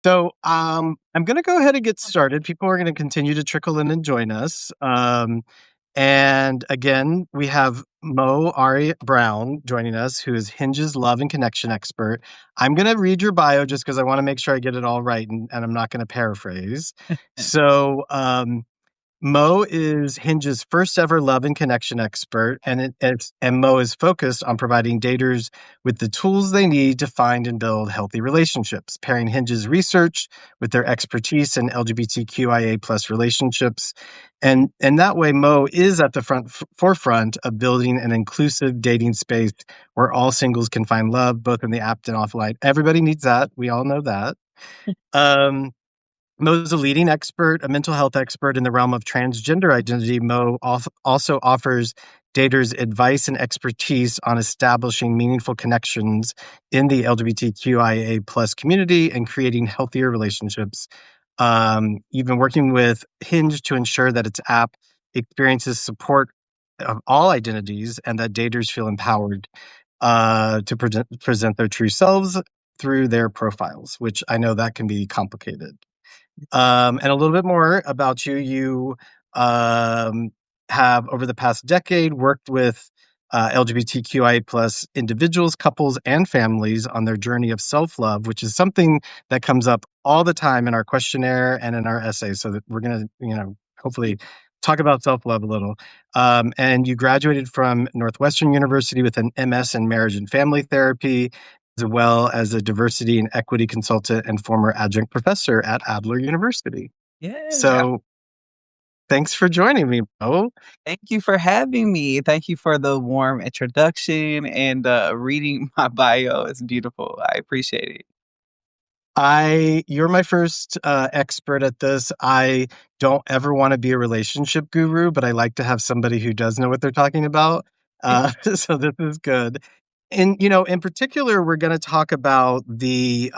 I'm going to go ahead and get started. People are going to continue to trickle in and join us. And again, we have Mo Ari Brown joining us, who is Hinge's love and connection expert. I'm going to read your bio just because I want to make sure I get it all right, and I'm not going to paraphrase. So, Mo is Hinge's first ever love and connection expert, and Mo is focused on providing daters with the tools they need to find and build healthy relationships, pairing Hinge's research with their expertise in LGBTQIA plus relationships, and that way Mo is at the forefront of building an inclusive dating space where all singles can find love, both in the app and offline. Everybody needs that. We all know that. Um, Mo's a leading expert, a mental health expert in the realm of transgender identity. Mo also offers daters advice and expertise on establishing meaningful connections in the LGBTQIA plus community and creating healthier relationships. You've been working with Hinge to ensure that its app experiences support of all identities and that daters feel empowered to present their true selves through their profiles, which I know that can be complicated. And a little bit more about you. You have, over the past decade, worked with LGBTQIA plus individuals, couples, and families on their journey of self-love, which is something that comes up all the time in our questionnaire and in our essay. So that we're going to, hopefully talk about self-love a little. And you graduated from Northwestern University with an MS in marriage and family therapy, as well as a diversity and equity consultant and former adjunct professor at Adler University. Yeah. So thanks for joining me, Bo. Thank you for having me. Thank you for the warm introduction and reading my bio. It's beautiful. I appreciate it. You're my first expert at this. I don't ever want to be a relationship guru, but I like to have somebody who does know what they're talking about. So this is good. And, in particular, we're going to talk about the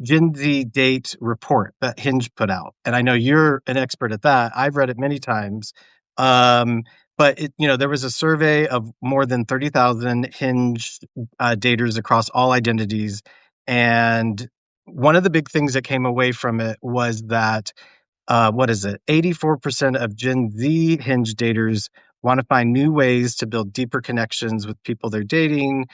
Gen Z date report that Hinge put out. And I know you're an expert at that. I've read it many times. But there was a survey of more than 30,000 Hinge daters across all identities. And one of the big things that came away from it was that, what is it? 84% of Gen Z Hinge daters want to find new ways to build deeper connections with people they're dating.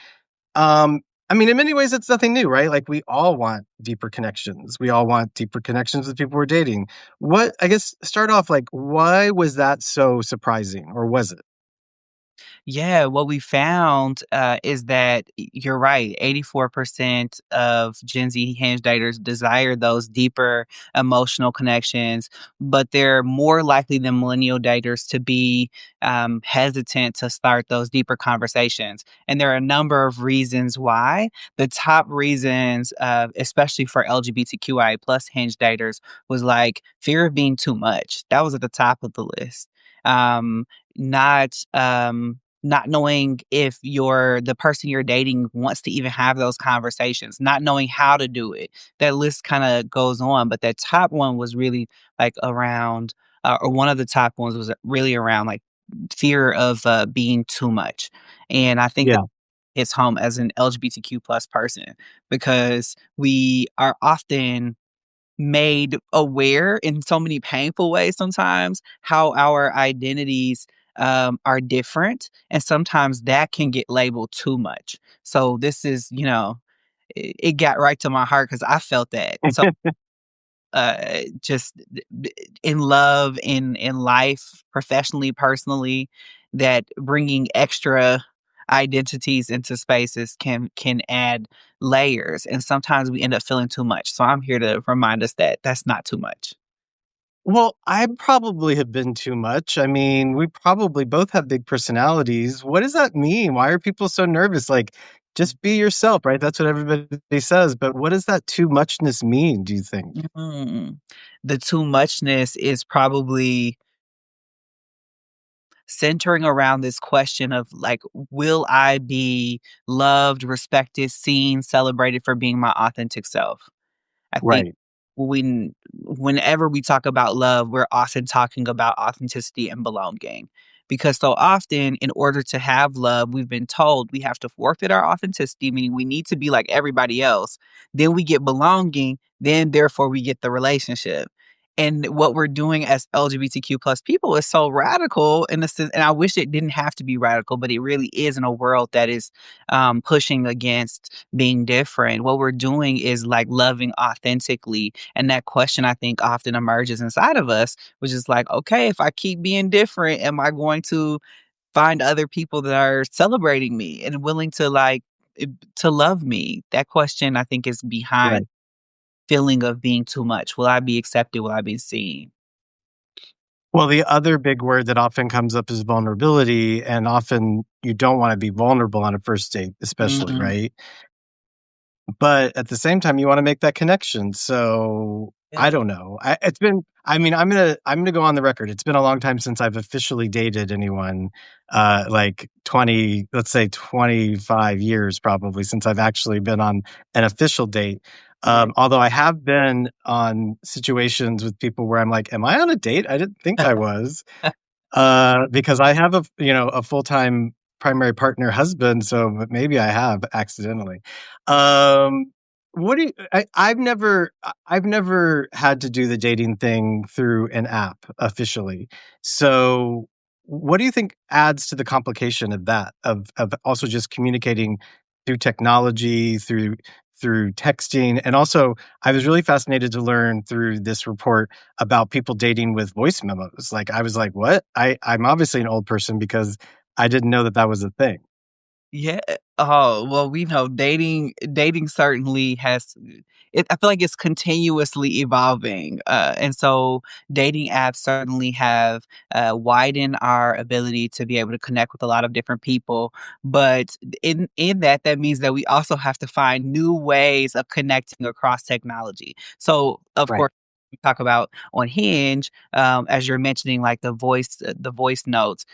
In many ways, it's nothing new, right? Like we all want deeper connections. We all want deeper connections with people we're dating. I guess, start off like, why was that so surprising, or was it? Yeah, what we found is that you're right. 84% of Gen Z hinge daters desire those deeper emotional connections, but they're more likely than millennial daters to be hesitant to start those deeper conversations. And there are a number of reasons why. The top reasons, especially for LGBTQI plus hinge daters, was like fear of being too much. That was at the top of the list. Um, not knowing if the person you're dating wants to even have those conversations, not knowing how to do it. That list kind of goes on, but that top one was really like around, or one of the top ones was really around like fear of being too much. And I think that Yeah. hits home as an LGBTQ plus person because we are often made aware in so many painful ways sometimes how our identities are different, and sometimes that can get labeled too much. So this is, it got right to my heart because I felt that. So just in love, in life, professionally, personally, that bringing extra identities into spaces can add layers, and sometimes we end up feeling too much. So I'm here to remind us that that's not too much. Well, I probably have been too much. We probably both have big personalities. What does that mean? Why are people so nervous? Like, just be yourself, right? That's what everybody says. But what does that too muchness mean, do you think? Mm. The too muchness is probably centering around this question of like, will I be loved, respected, seen, celebrated for being my authentic self? I think Right. whenever we talk about love, we're often talking about authenticity and belonging because so often, in order to have love, we've been told we have to forfeit our authenticity, meaning we need to be like everybody else. Then we get belonging, then therefore we get the relationship. And what we're doing as LGBTQ plus people is so radical in the sense, and I wish it didn't have to be radical, but it really is in a world that is pushing against being different. What we're doing is like loving authentically. And that question I think often emerges inside of us, which is like, okay, if I keep being different, am I going to find other people that are celebrating me and willing to to love me? That question I think is behind Right. feeling of being too much. Will I be accepted? Will I be seen? Well, the other big word that often comes up is vulnerability, and often you don't wanna be vulnerable on a first date, especially, Mhm. right? But at the same time, you wanna make that connection, so I Yeah. don't know. I mean, I'm gonna go on the record. It's been a long time since I've officially dated anyone, like 20, let's say 25 years probably since I've actually been on an official date. Yeah. Although I have been on situations with people where I'm like, "Am I on a date? I didn't think I was." Because I have a full-time primary partner husband, so but maybe I have accidentally. Um, what do you I've never had to do the dating thing through an app officially. So, what do you think adds to the complication of that, of also just communicating through technology, through texting? And also, I was really fascinated to learn through this report about people dating with voice memos. Like, I was like, "What?" I'm obviously an old person because I didn't know that that was a thing. Yeah. Oh, well, we know dating certainly has I feel like it's continuously evolving. And so dating apps certainly have widened our ability to be able to connect with a lot of different people. But in that, that means that we also have to find new ways of connecting across technology. So of Right. course we talk about on Hinge, as you're mentioning, like the voice notes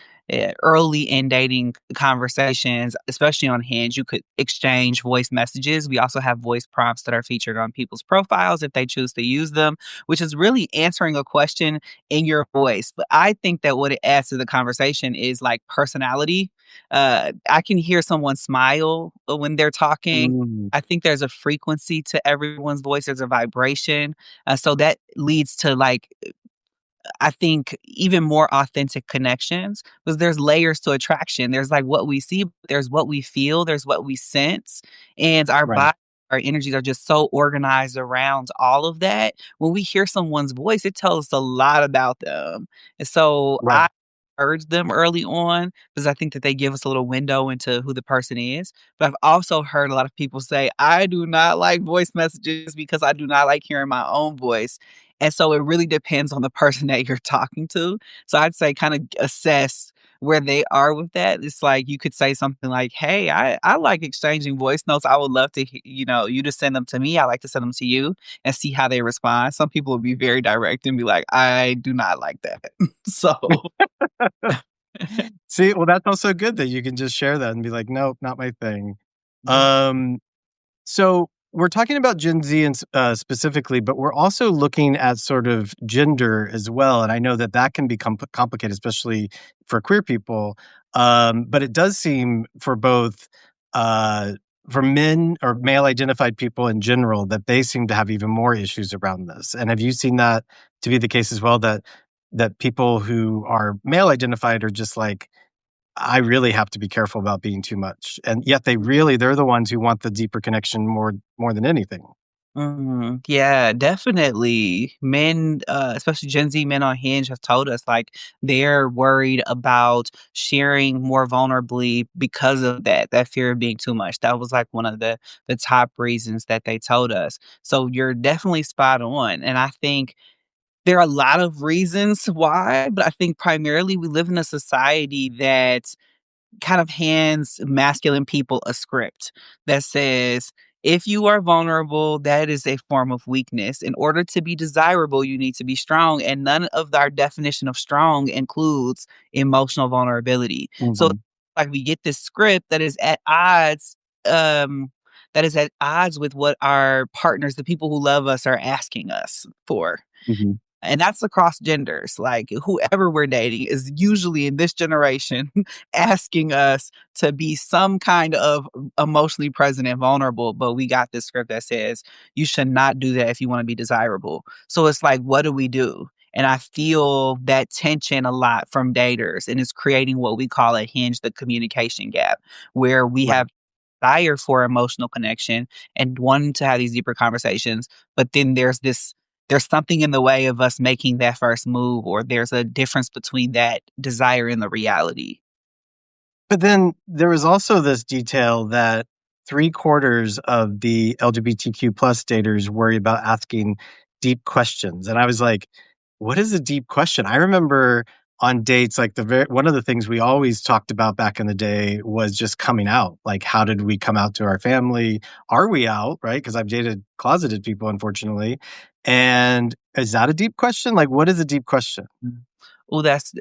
early in dating conversations, especially on Hinge, you could exchange voice messages. We also have voice prompts that are featured on people's profiles if they choose to use them, which is really answering a question in your voice. But I think that what it adds to the conversation is like personality. I can hear someone smile when they're talking. Mm, I think there's a frequency to everyone's voice, there's a vibration. So that leads to like I think even more authentic connections because there's layers to attraction. There's like what we see, there's what we feel, there's what we sense, and right, our energies are just so organized around all of that. When we hear someone's voice, it tells us a lot about them. And so right. I urge them early on because I think that they give us a little window into who the person is. But I've also heard a lot of people say, I do not like voice messages because I do not like hearing my own voice. And so it really depends on the person that you're talking to. So I'd say kind of assess where they are with that. It's like you could say something like, "Hey, I like exchanging voice notes. I would love to, you to send them to me. I like to send them to you and see how they respond." Some people will be very direct and be like, "I do not like that." So, See, well, that's also good that you can just share that and be like, "Nope, not my thing." yeah. Um So we're talking about Gen Z and specifically, but we're also looking at sort of gender as well. And I know that that can become complicated, especially for queer people. But it does seem for both uh, for men or male identified people in general that they seem to have even more issues around this. And have you seen that to be the case as well? That people who are male identified are just like I really have to be careful about being too much, and yet they're the ones who want the deeper connection more than anything. Mhm. Yeah, definitely. Men, especially Gen Z men on Hinge have told us like they're worried about sharing more vulnerably because of that fear of being too much. That was like one of the top reasons that they told us. So you're definitely spot on. And I think there are a lot of reasons why, but I think primarily we live in a society that kind of hands masculine people a script that says, if you are vulnerable, that is a form of weakness. In order to be desirable, you need to be strong. And none of our definition of strong includes emotional vulnerability. So, Mhm, like, we get this script um, that is at odds with what our partners, the people who love us, are asking us for. mhm. and that's across genders. Like whoever we're dating is usually in this generation asking us to be some kind of emotionally present and vulnerable. But we got this script that says you should not do that if you want to be desirable. So it's like, what do we do? And I feel that tension a lot from daters, and it's creating what we call a hinge, the communication gap, where we Right. have desire for emotional connection and wanting to have these deeper conversations. But then there's something in the way of us making that first move, or there's a difference between that desire and the reality. But then there was also this detail that 3/4 of the LGBTQ plus daters worry about asking deep questions, and I was like, "What is a deep question?" I remember on dates, like, one of the things we always talked about back in the day was just coming out, like, how did we come out to our family? Are we out, right? Because 'Cause I've dated closeted people, unfortunately, and is that a deep question? Like, what is a deep question? Oh, that's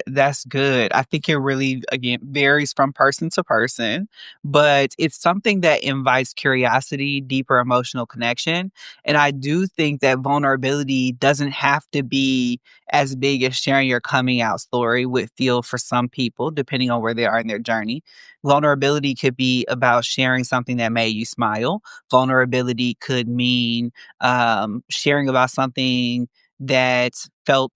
good. I think it really, again, varies from person to person, but it's something that invites curiosity, deeper emotional connection. And I do think that vulnerability doesn't have to be as big as sharing your coming out story would feel for some people, depending on where they are in their journey. Vulnerability could be about sharing something that made you smile. Vulnerability could mean sharing about something that felt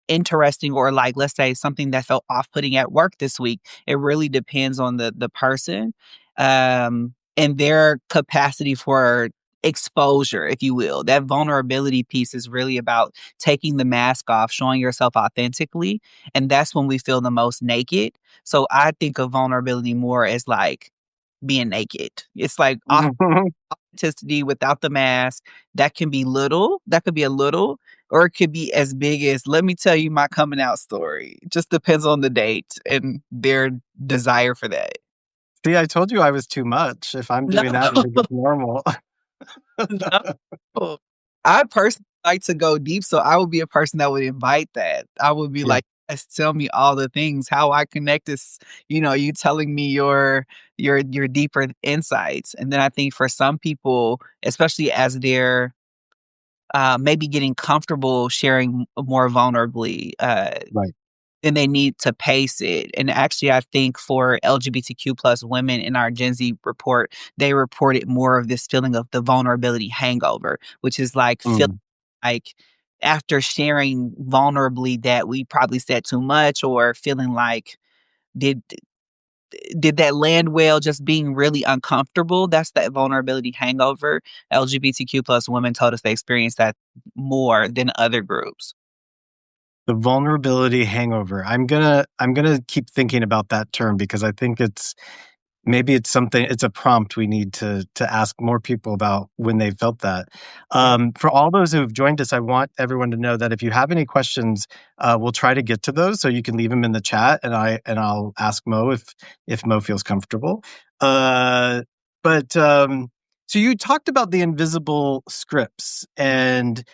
interesting, or like, let's say something that felt off-putting at work this week. It really depends on the person, and their capacity for exposure, if you will. That vulnerability piece is really about taking the mask off, showing yourself authentically, and that's when we feel the most naked. So I think of vulnerability more as like being naked. It's like authenticity without the mask. That can be little, that could be a little, or it could be as big as, "Let me tell you my coming out story." Just depends on the date and their desire for that. See, I told you I was too much. If I'm No, doing that, you think it's normal. no. I personally like to go deep, so I would be a person that would invite that. I would be Yeah, like, "Yes, tell me all the things, how I connect this," you telling me your deeper insights. And then I think for some people, especially as they're maybe getting comfortable sharing more vulnerably, right. then they need to pace it. And actually, I think for LGBTQ plus women in our Gen Z report, they reported more of this feeling of the vulnerability hangover, which is like feeling Mm. like after sharing vulnerably that we probably said too much, or feeling like did did that land well, just being really uncomfortable. That's that vulnerability hangover. LGBTQ plus women told us they experienced that more than other groups. The vulnerability hangover. I'm gonna keep thinking about that term because I think maybe it's a prompt we need to ask more people about when they felt that. For all those who've joined us, I want everyone to know that if you have any questions, we'll try to get to those, so you can leave them in the chat, and I'll ask Mo if Mo feels comfortable. Uh, but so you talked about the invisible scripts, and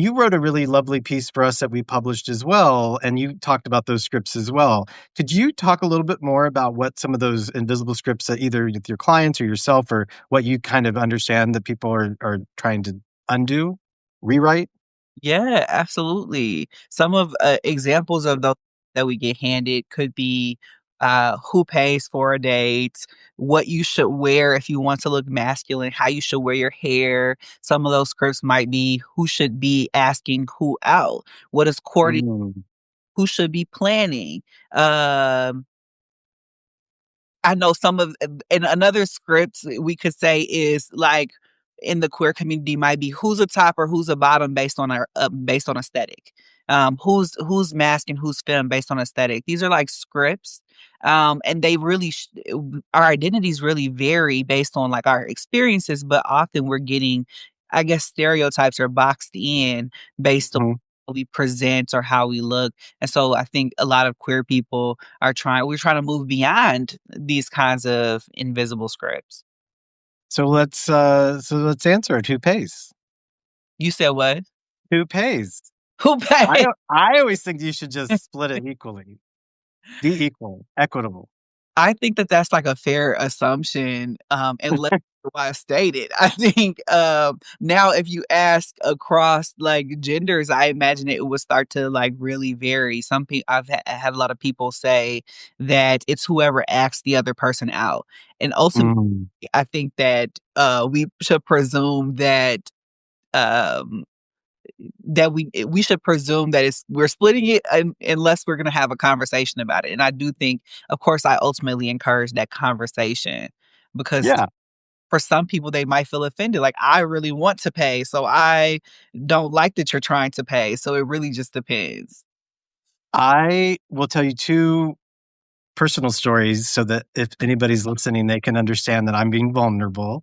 you wrote a really lovely piece for us that we published as well, and you talked about those scripts as well. Could you talk a little bit more about what some of those invisible scripts that either with your clients or yourself or what you kind of understand that people are trying to undo, rewrite? Yeah, absolutely. Some of examples of those that we get handed could be who pays for a date, what you should wear if you want to look masculine, how you should wear your hair. Some of those scripts might be who should be asking who out, what is courting, Mm, who should be planning. Um, I know some of and another script we could say is like in the queer community might be who's a top or who's a bottom based on aesthetic. Who's masc and who's femme based on aesthetic. These are like scripts, and they really our identities really vary based on like our experiences, but often we're getting, I guess, stereotypes are boxed in based on mhm. how we present or how we look. And so I think a lot of queer people we're trying to move beyond these kinds of invisible scripts. So let's answer it. Who pays? You said what? Who pays? Who paid? I always think you should just split it equally. Be equal, equitable. I think that that's like a fair assumption, unless why I stated. I think, now if you ask across, like, genders, I imagine it would start to, like, really vary. Some people I had a lot of people say that it's whoever asks the other person out, and ultimately, Mm, I think that, we should presume um, that we should presume that we're splitting it unless we're gonna have a conversation about it, and I do think, of course, I ultimately encourage that conversation because yeah. for some people, they might feel offended, like, "I really want to pay, so I don't like that you're trying to pay," so it really just depends. I will tell you 2 personal stories so that if anybody's listening, they can understand that I'm being vulnerable.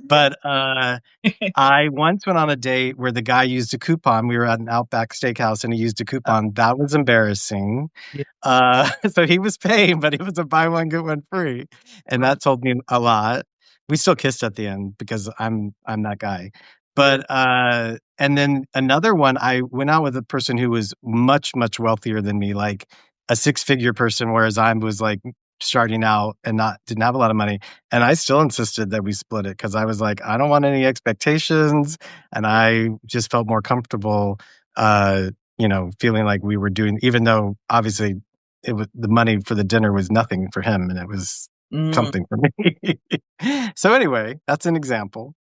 But, I once went on a date where the guy used a coupon. We were at an Outback Steakhouse, and he used a Uh, coupon. That was embarrassing. yeah, So he was paying, but it was a buy one, get one free, and right, that told me a lot. We still kissed at the end because I'm that guy. yeah. But, and then another one, I went out with a person who was much, much wealthier than me, like a six-figure person, whereas I was, like, starting out and not didn't have a lot of money, and I still insisted that we split it because I was like, "I don't want any expectations," and I just felt more comfortable, feeling like we were doing even though obviously it was the money for the dinner was nothing for him, and it was Mm, something for me. So, anyway, that's an example.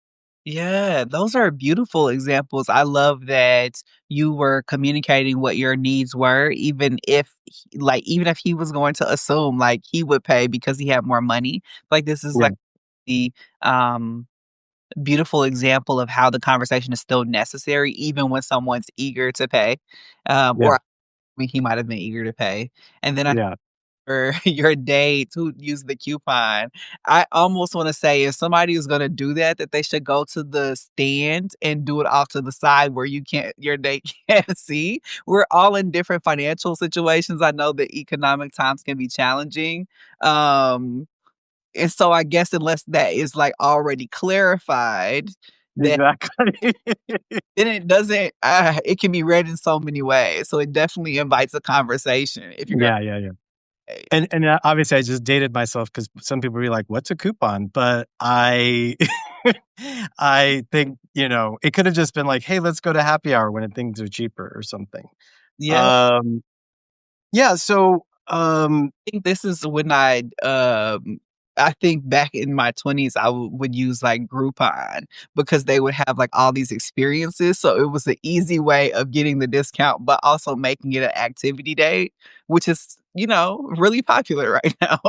yeah, those are beautiful examples. I love that you were communicating what your needs were, even if even if he was going to assume, like, he would pay because he had more money. Like, this is, Yeah, like, the, um beautiful example of how the conversation is still necessary even when someone's eager to pay, yeah, or I mean, he might have been eager to pay. And then I yeah. for your date who used the coupon, I almost wanna say if somebody is gonna do that, that they should go to the stand and do it off to the side where your date can't see. We're all in different financial situations. I know that economic times can be challenging, um, and so I guess unless that is, like, already clarified, that Exactly. then it can be read in so many ways, so it definitely invites a conversation if you're gonna Yeah, yeah, yeah. pay. And obviously, I just dated myself because some people be like, "What's a coupon?" But I I think, it could have just been like, "Hey, let's go to happy hour when things are cheaper," or something. Yeah, Um, yeah, so, think this is when I think back in my 20s, I would use, like, Groupon because they would have, like, all these experiences, so it was an easy way of getting the discount, but also making it an activity day, which is, really popular right now.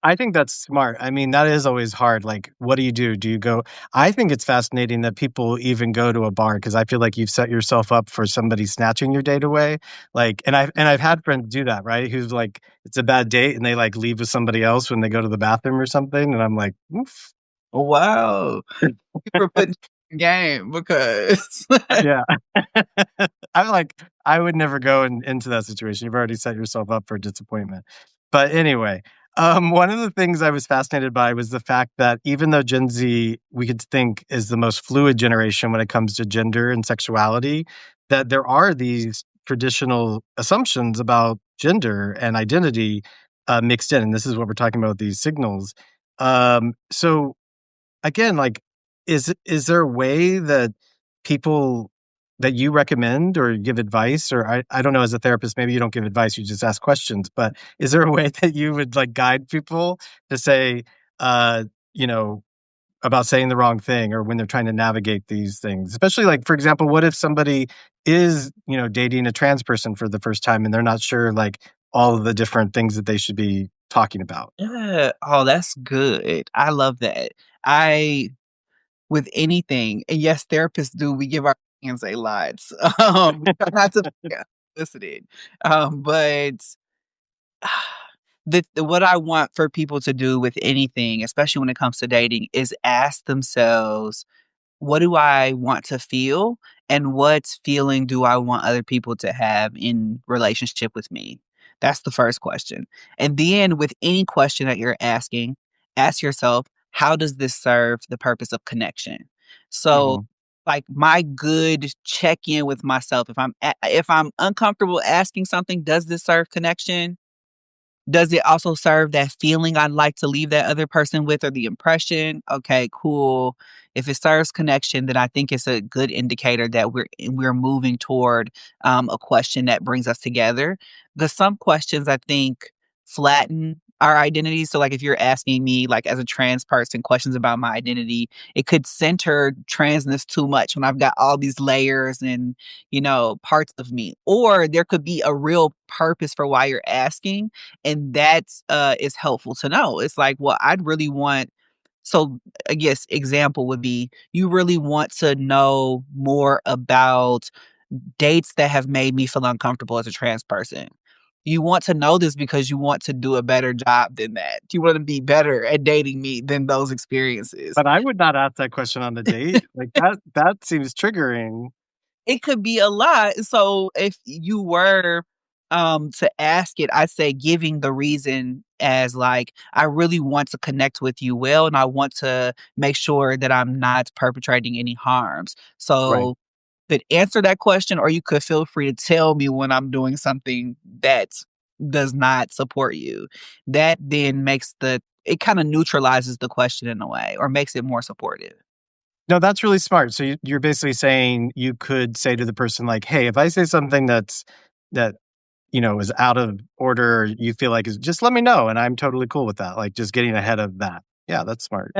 I think that's smart. I mean, that is always hard. Like, what do you do? Do you go I think it's fascinating that people even go to a bar because I feel like you've set yourself up for somebody snatching your date away. Like, and I've had friends do that, right? Who's like, it's a bad date and they like leave with somebody else when they go to the bathroom or something. And I'm like, oof. Wow. You were putting game because Yeah. I'm like, I would never go into that situation. You've already set yourself up for disappointment. But anyway, one of the things I was fascinated by was the fact that even though Gen Z, we could think is the most fluid generation when it comes to gender and sexuality, that there are these traditional assumptions about gender and identity mixed in. And this is what we're talking about, these signals. So again, like, is there a way that people that you recommend or give advice or I don't know, as a therapist, maybe you don't give advice, you just ask questions, but is there a way that you would, like, guide people to say, uh, you know, about saying the wrong thing or when they're trying to navigate these things? Especially, like, for example, what if somebody is, dating a trans person for the first time and they're not sure, like, all of the different things that they should be talking about? Yeah. Oh, that's good. I love that. I with anything and yes, therapists do, we give our hands a lot. We try not to be unsolicited, but what I want for people to do with anything, especially when it comes to dating, is ask themselves, what do I want to feel and what feeling do I want other people to have in relationship with me? That's the first question. And then with any question that you're asking, ask yourself, how does this serve the purpose of connection? So Mhm. like my good check in with myself if I'm uncomfortable asking something, does this serve connection? Does it also serve that feeling I'd like to leave that other person with or the impression? Okay, cool. If it serves connection, then I think it's a good indicator that we're moving toward a question that brings us together. Because some questions I think flatten our identity. So, like if you're asking me, like as a trans person, questions about my identity, it could center transness too much when I've got all these layers and parts of me. Or there could be a real purpose for why you're asking, and that's is helpful to know. It's like, well, I'd really want so I guess example would be you really want to know more about dates that have made me feel uncomfortable as a trans person. You want to know this because you want to do a better job than that. You want to be better at dating me than those experiences. But I would not ask that question on the date. Like, that seems triggering. It could be a lot. So if you were to ask it, I'd say giving the reason as like, I really want to connect with you well, and I want to make sure that I'm not perpetrating any harms. Right. So could answer that question, or you could feel free to tell me when I'm doing something that does not support you. That then makes it kind of neutralizes the question in a way, or makes it more supportive. No, that's really smart. So you're basically saying you could say to the person like, "Hey, if I say something that, is out of order, or you feel like is just let me know, and I'm totally cool with that." Like, just getting ahead of that. Yeah, that's smart.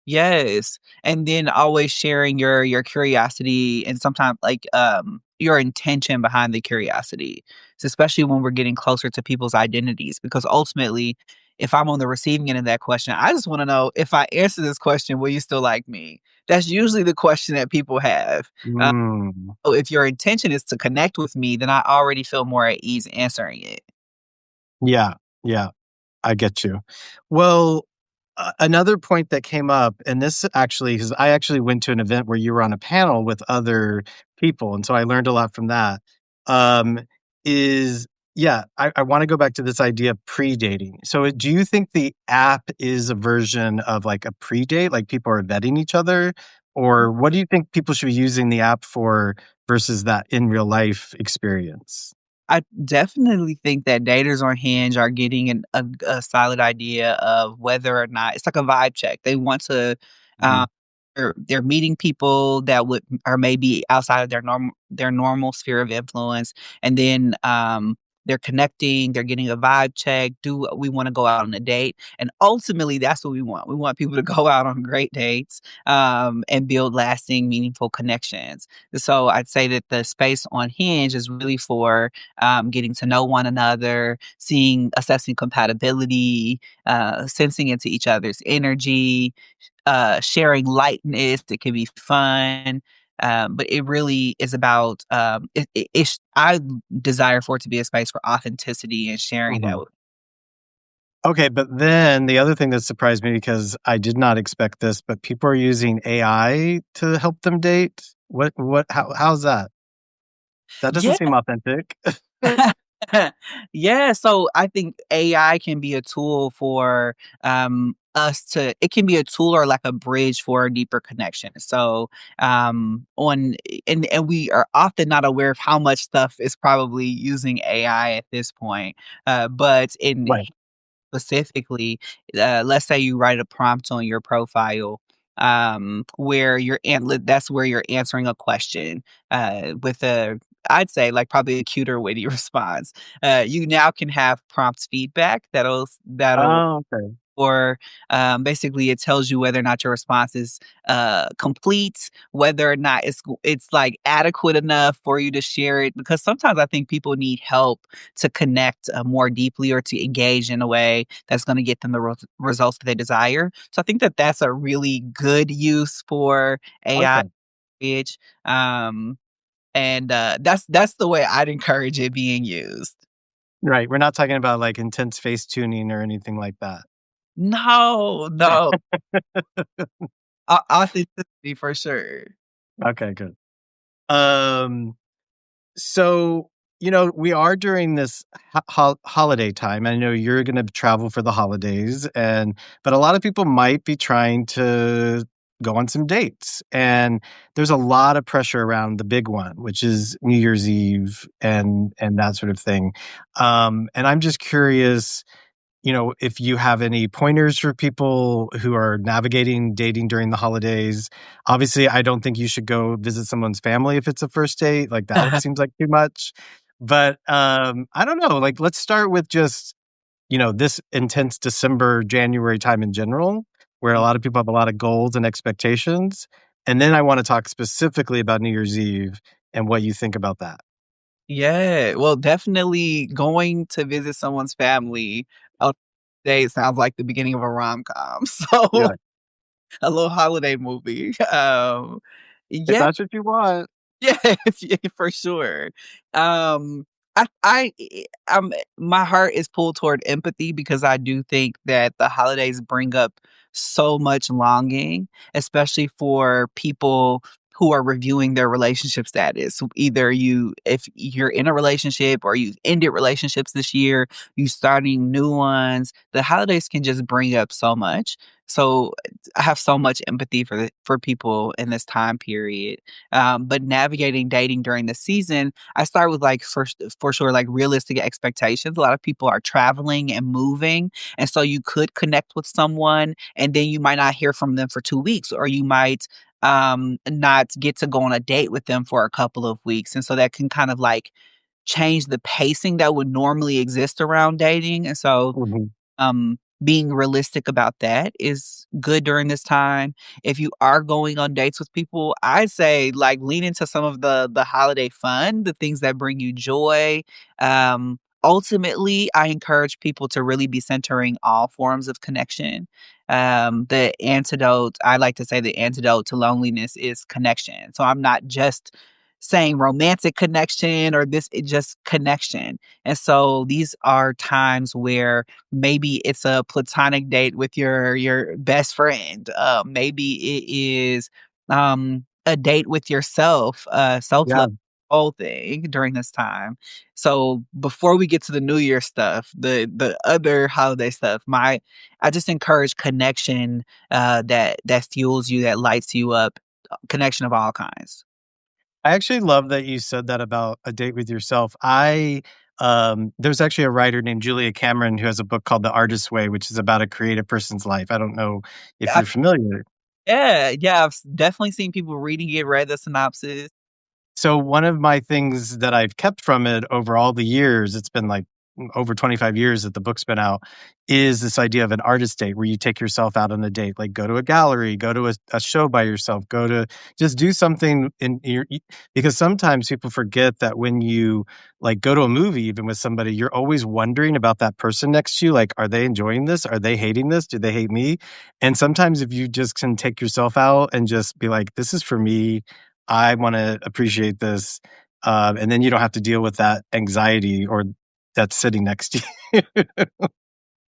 Yes, and then always sharing your curiosity and sometimes, like, your intention behind the curiosity. So especially when we're getting closer to people's identities, because ultimately, if I'm on the receiving end of that question, I just wanna know, "If I answer this question, will you still like me?" That's usually the question that people have. Mm. So if your intention is to connect with me, then I already feel more at ease answering it. Yeah, yeah. I get you. Well, another point that came up, and this actually, because I actually went to an event where you were on a panel with other people, and so I learned a lot from that. Um, is yeah, I want to go back to this idea of pre-dating. So, do you think the app is a version of like a pre-date, like people are vetting each other, or what do you think people should be using the app for versus that in real life experience? I definitely think that daters on Hinge are getting a solid idea of whether or not it's like a vibe check. They want to, Mhm. they're meeting people that would are maybe outside of their normal sphere of influence, and then they're connecting. They're getting a vibe check. Do we want to go out on a date? And ultimately, that's what we want. We want people to go out on great dates, and build lasting, meaningful connections. So I'd say that the space on Hinge is really for getting to know one another, assessing compatibility, sensing into each other's energy, sharing lightness. It can be fun. But it really is about I desire for it to be a space for authenticity and sharing that Mhm. with. Okay, but then the other thing that surprised me because I did not expect this, but people are using AI to help them date. How's that? That doesn't Yeah. seem authentic. Yeah, so I think AI can be a tool for us to it can be a tool or like a bridge for a deeper connection. So on and we are often not aware of how much stuff is probably using AI at this point. But in Right. specifically, let's say you write a prompt on your profile, where that's where you're answering a question, with a I'd say like probably a cuter, witty response. You now can have prompt feedback that'll Oh, okay. or basically it tells you whether or not your response is complete, whether or not it's like adequate enough for you to share it, because sometimes I think people need help to connect more deeply or to engage in a way that's going to get them the results that they desire. So I think that that's a really good use for AI Okay. bridge. um and that's the way I'd encourage it being used. Right. We're not talking about like intense face tuning or anything like that. No, no. Authenticity for sure. Okay, good. Um, so, we are during this holiday time. I know you're going to travel for the holidays but a lot of people might be trying to go on some dates. And there's a lot of pressure around the big one, which is New Year's Eve and that sort of thing. And I'm just curious, if you have any pointers for people who are navigating dating during the holidays. Obviously, I don't think you should go visit someone's family if it's a first date. Like that seems like too much. But I don't know. Like, let's start with just this intense December, January time in general, where a lot of people have a lot of goals and expectations. And then I want to talk specifically about New Year's Eve and what you think about that. Yeah, well, definitely going to visit someone's family on day sounds like the beginning of a rom-com, so Yeah. a little holiday movie. If Yeah, that's what you want. yeah, yeah, for sure. Um, my heart is pulled toward empathy because I do think that the holidays bring up so much longing, especially for people who are reviewing their relationship status. Either if you're in a relationship or you've ended relationships this year, you starting new ones. The holidays can just bring up so much. So I have so much empathy for people in this time period. But navigating dating during the season, I start with like for sure like realistic expectations. A lot of people are traveling and moving, and so you could connect with someone, and then you might not hear from them for 2 weeks, or you might not get to go on a date with them for a couple of weeks, and so that can kind of like change the pacing that would normally exist around dating. And so Mhm. being realistic about that is good during this time. If you are going on dates with people, I say like lean into some of the holiday fun, the things that bring you joy. Ultimately, I encourage people to really be centering all forms of connection. I like to say the antidote to loneliness is connection. So I'm not just saying romantic connection or just connection. And so these are times where maybe it's a platonic date with your best friend. Maybe it is a date with yourself, self-love, Yeah. whole thing during this time. So before we get to the New Year stuff, the other holiday stuff, my I just encourage connection that fuels you, that lights you up, connection of all kinds. I actually love that you said that about a date with yourself. There's actually a writer named Julia Cameron who has a book called The Artist's Way, which is about a creative person's life. I don't know if Yeah, you're familiar. yeah, definitely seen people reading it, read the synopsis. So one of my things that I've kept from it over all the years, it's been like over 25 years that the book's been out, is this idea of an artist date where you take yourself out on a date, like go to a gallery, go to a show by yourself, go to just do something because sometimes people forget that when you like go to a movie, even with somebody, you're always wondering about that person next to you. Like, are they enjoying this? Are they hating this? Do they hate me? And sometimes if you just can take yourself out and just be like, this is for me, I wanna appreciate this, and then you don't have to deal with that anxiety or that's sitting next to you.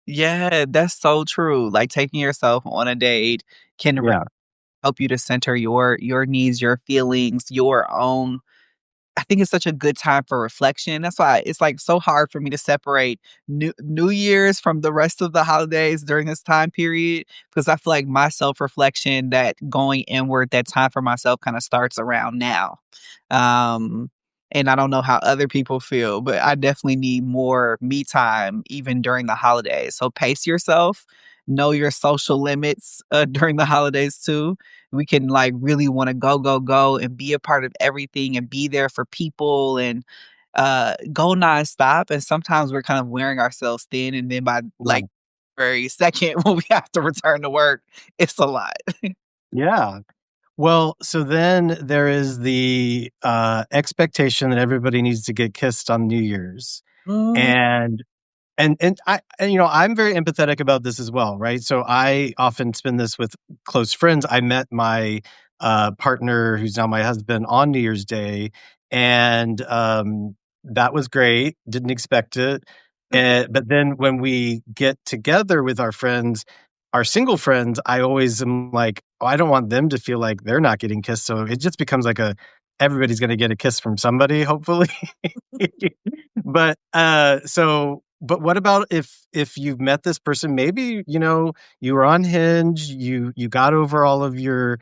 Yeah, that's so true. Like taking yourself on a date can Yeah, help you to center your needs, your feelings, your own. I think it's such a good time for reflection. That's why it's like so hard for me to separate New Year's from the rest of the holidays during this time period because I feel like my self-reflection, that going inward, that time for myself kind of starts around now. Um and I don't know how other people feel, but I definitely need more me time even during the holidays. So pace yourself, know your social limits during the holidays too. We can like really want to go, go, go and be a part of everything and be there for people and go nonstop. And sometimes we're kind of wearing ourselves thin. And then by yeah, like very second when we have to return to work, it's a lot. yeah. Well, so then there is the, expectation that everybody needs to get kissed on New Year's, Mm, and I'm very empathetic about this as well, right? So I often spend this with close friends. I met my, partner, who's now my husband, on New Year's Day, and, that was great, didn't expect it, but then when we get together with our friends, our single friends, I always am like, "Oh, I don't want them to feel like they're not getting kissed," so it just becomes like everybody's gonna get a kiss from somebody, hopefully. But, so But what about if you've met this person, maybe, you were on Hinge, you got over all of your,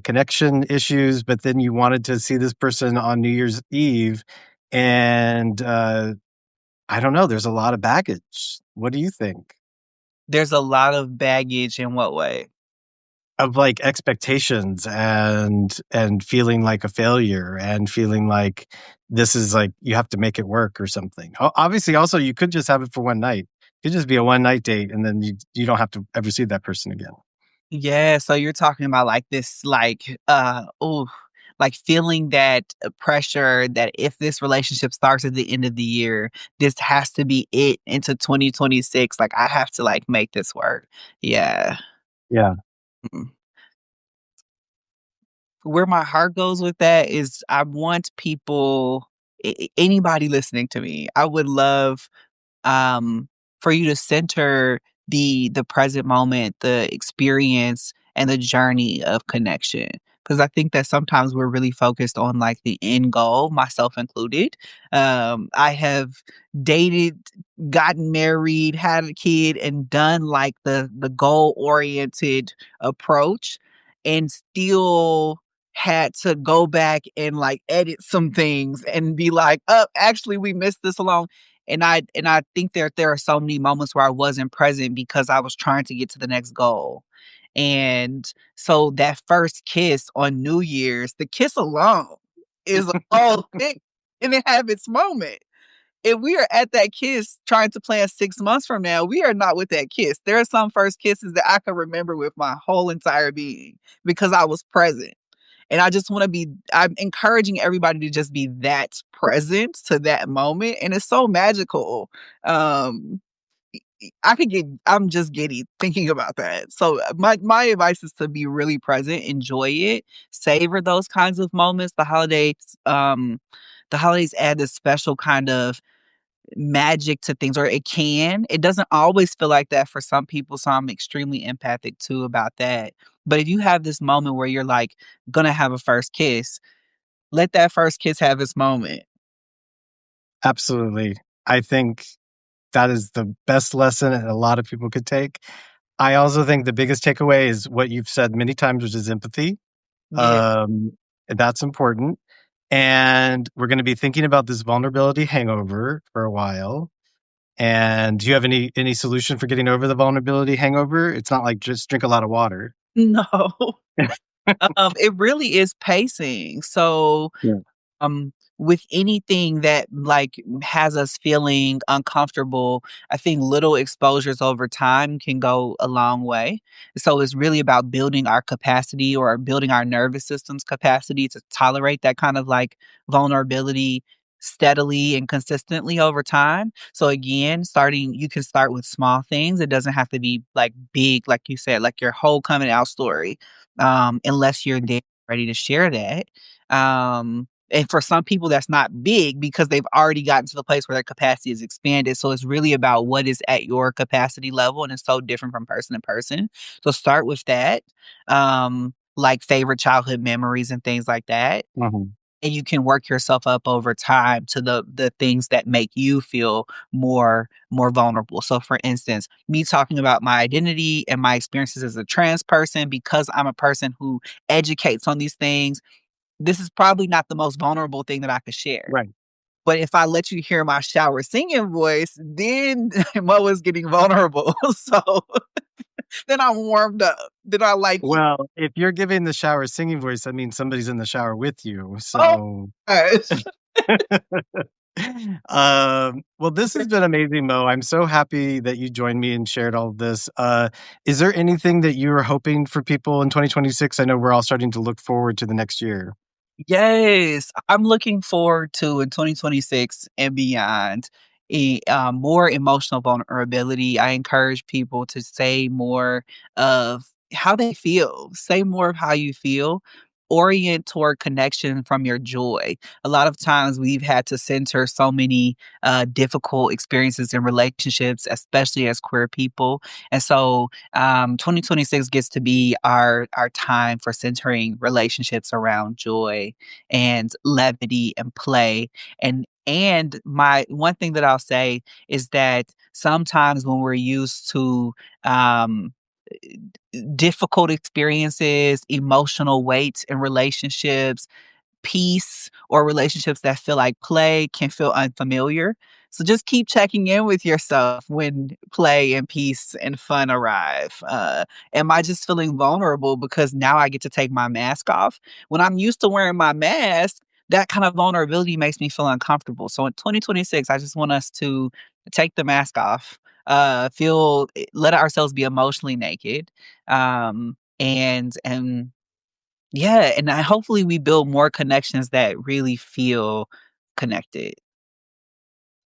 connection issues, but then you wanted to see this person on New Year's Eve, and, I don't know, there's a lot of baggage. What do you think? There's a lot of baggage in what way? Of, like, expectations and feeling like a failure and feeling like this is, like, you have to make it work or something. O Obviously, also, you could just have it for one night. It could just be a one-night date, and then you don't have to ever see that person again. Yeah, so you're talking about like this like feeling that pressure that if this relationship starts at the end of the year, this has to be it into 2026. Like I have to like make this work. Yeah. Yeah, Mm. Where my heart goes with that is I want people anybody listening to me. I would love um, for you to center the present moment, the experience, and the journey of connection. Because I think that sometimes we're really focused on like the end goal, myself included. I have dated, gotten married, had a kid, and done like the goal oriented approach, and still had to go back and like edit some things and be like, oh, actually, we missed this along and I think there are so many moments where I wasn't present because I was trying to get to the next goal. And so that first kiss on New Year's, the kiss alone is a whole thing and it have its moment. If we are at that kiss trying to plan 6 months from now, we are not with that kiss. There are some first kisses that I can remember with my whole entire being because I was present. And I just wanna be I'm encouraging everybody to just be that present to that moment, and it's so magical. Um, I'm just giddy thinking about that. So, my advice is to be really present, enjoy it, savor those kinds of moments. The holidays add this special kind of magic to things, or it can. It doesn't always feel like that for some people, so I'm extremely empathic too about that. But if you have this moment where you're like gonna have a first kiss, let that first kiss have its moment. absolutely. I think that is the best lesson and a lot of people could take. I also think the biggest takeaway is what you've said many times, which is empathy. Yeah. Um, that's important. And we're gonna be thinking about this vulnerability hangover for a while. And do you have any solution for getting over the vulnerability hangover? It's not like just drink a lot of water. No. It really is pacing. So Yeah. with anything that like has us feeling uncomfortable, I think little exposures over time can go a long way. So it's really about building our capacity or building our nervous system's capacity to tolerate that kind of like vulnerability steadily and consistently over time. So again, starting you can start with small things. It doesn't have to be like big, like you said, like your whole coming out story. Unless you're there ready to share that. And for some people, that's not big because they've already gotten to the place where their capacity is expanded. So it's really about what is at your capacity level, and it's so different from person to person. So start with that, like favorite childhood memories and things like that, Mhm. and you can work yourself up over time to the things that make you feel more vulnerable. So for instance, me talking about my identity and my experiences as a trans person because I'm a person who educates on these things, this is probably not the most vulnerable thing that I could share. Right. But if I let you hear my shower singing voice, then Mo is getting vulnerable. So then I'm warmed up. Then I like you. Well, if you're giving the shower singing voice, that means somebody's in the shower with you, Oh so gosh. well, this has been amazing, Mo. I'm so happy that you joined me and shared all of this. Is there anything that you were hoping for people in 2026? I know we're all starting to look forward to the next year. Yes, I'm looking forward to in 2026 and beyond more emotional vulnerability. I encourage people to say more of how they feel, say more of how you feel, orient toward connection from your joy. A lot of times we've had to center so many difficult experiences in relationships, especially as queer people. And so 2026 gets to be our time for centering relationships around joy and levity and play and And my one thing that I'll say is that sometimes when we're used to, um, difficult experiences, emotional weight in relationships, peace, or relationships that feel like play can feel unfamiliar. So just keep checking in with yourself when play and peace and fun arrive. Am I just feeling vulnerable because now I get to take my mask off? When I'm used to wearing my mask, that kind of vulnerability makes me feel uncomfortable. So in 2026, I just want us to take the mask off, let ourselves be emotionally naked, and yeah, and I hopefully we build more connections that really feel connected.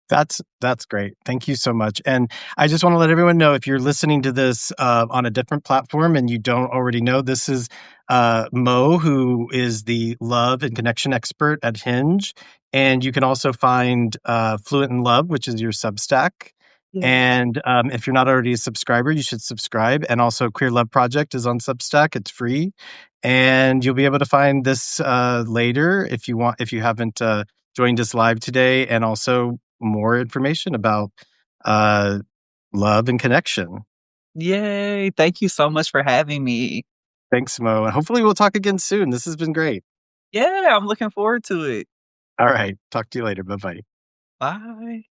That's great. Thank you so much. And I just want to let everyone know if you're listening to this on a different platform and you don't already know, this is Mo, who is the love and connection expert at Hinge. And you can also find Fluent in Love, which is your Substack. Yeah. And if you're not already a subscriber, you should subscribe. And also, Queer Love Project is on Substack. It's free, and you'll be able to find this later if you want. If you haven't joined us live today, and also more information about uh, love and connection. Yay, thank you so much for having me. Thanks, Mo. And hopefully, we'll talk again soon. This has been great. Yeah, I'm looking forward to it. All right. Talk to you later. Bye bye. Bye.